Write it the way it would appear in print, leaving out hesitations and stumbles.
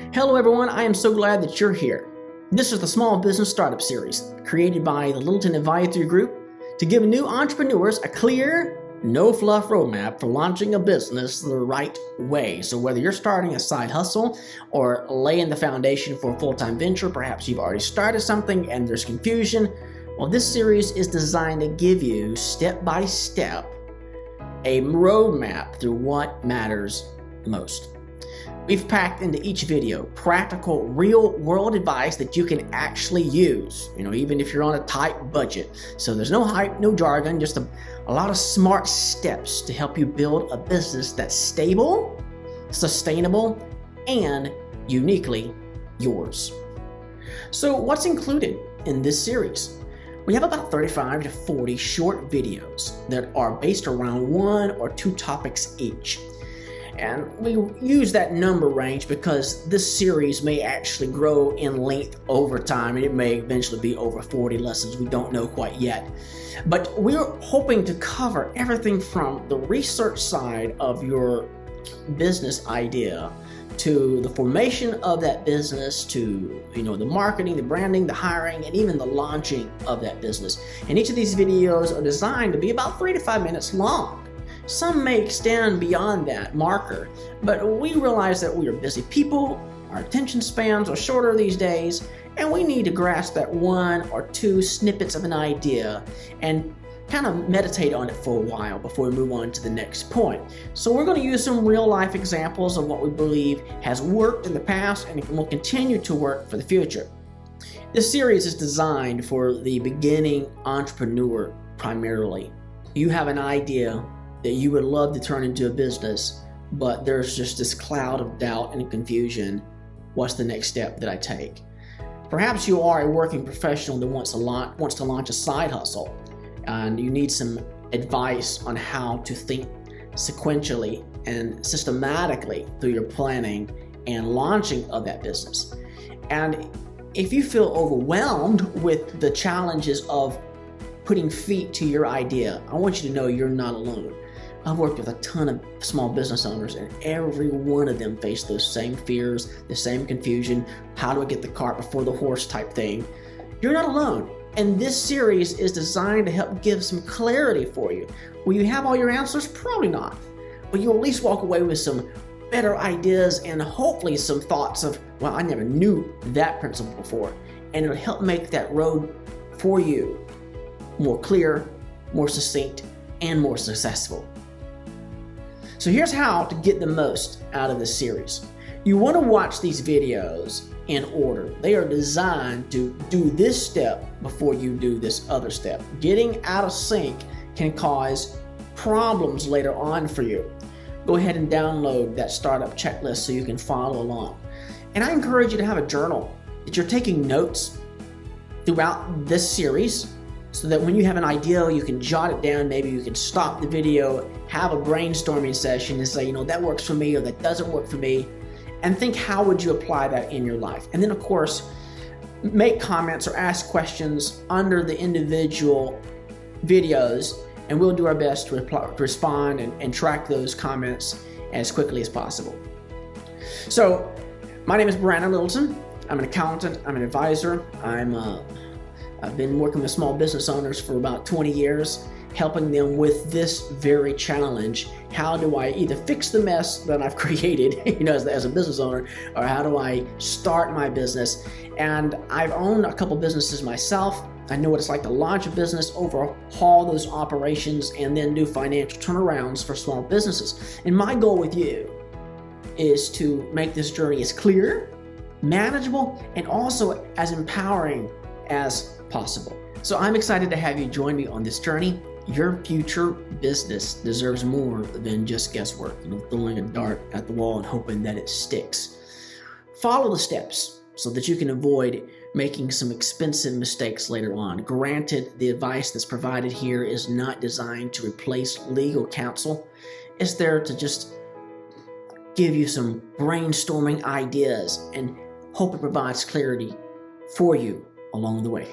Hello everyone, I am so glad that you're here. This is the Small Business Startup Series, created by the Littleton Advisory Group to give new entrepreneurs a clear, no fluff roadmap for launching a business the right way. So whether you're starting a side hustle or laying the foundation for a full-time venture, perhaps you've already started something and there's confusion, well, this series is designed to give you step by step a roadmap through what matters most. We've packed into each video practical, real-world advice that you can actually use, even if you're on a tight budget. So there's no hype, no jargon, just a lot of smart steps to help you build a business that's stable, sustainable, and uniquely yours. So what's included in this series? We have about 35 to 40 short videos that are based around one or two topics each. And we use that number range because this series may actually grow in length over time, and it may eventually be over 40 lessons. We don't know quite yet. But we're hoping to cover everything from the research side of your business idea to the formation of that business, to the marketing, the branding, the hiring, and even the launching of that business. And each of these videos are designed to be about 3 to 5 minutes long. Some may extend beyond that marker, but we realize that we are busy people, our attention spans are shorter these days, and we need to grasp that one or two snippets of an idea and kind of meditate on it for a while before we move on to the next point. So we're going to use some real life examples of what we believe has worked in the past and will continue to work for the future. This series is designed for the beginning entrepreneur primarily. You have an idea that you would love to turn into a business, but there's just this cloud of doubt and confusion. What's the next step that I take? Perhaps you are a working professional that wants to launch a side hustle, and you need some advice on how to think sequentially and systematically through your planning and launching of that business. And if you feel overwhelmed with the challenges of putting feet to your idea, I want you to know you're not alone. I've worked with a ton of small business owners, and every one of them face those same fears, the same confusion, how do I get the cart before the horse type thing. You're not alone. And this series is designed to help give some clarity for you. Will you have all your answers? Probably not. But you'll at least walk away with some better ideas and hopefully some thoughts of, well, I never knew that principle before. And it'll help make that road for you more clear, more succinct, and more successful. So here's how to get the most out of this series. You want to watch these videos in order. They are designed to do this step before you do this other step. Getting out of sync can cause problems later on for you. Go ahead and download that startup checklist so you can follow along. And I encourage you to have a journal that you're taking notes throughout this series, so that when you have an idea, you can jot it down. Maybe you can stop the video, have a brainstorming session and say, that works for me or that doesn't work for me, and think, how would you apply that in your life? And then, of course, make comments or ask questions under the individual videos, and we'll do our best to respond and track those comments as quickly as possible. So, my name is Brandon Littleton. I'm an accountant. I'm an advisor. I've been working with small business owners for about 20 years, helping them with this very challenge. How do I either fix the mess that I've created, as a business owner, or how do I start my business? And I've owned a couple businesses myself. I know what it's like to launch a business, overhaul those operations, and then do financial turnarounds for small businesses. And my goal with you is to make this journey as clear, manageable, and also as empowering as possible. So I'm excited to have you join me on this journey. Your future business deserves more than just guesswork, throwing a dart at the wall and hoping that it sticks. Follow the steps so that you can avoid making some expensive mistakes later on. Granted, the advice that's provided here is not designed to replace legal counsel. It's there to just give you some brainstorming ideas and hope it provides clarity for you along the way.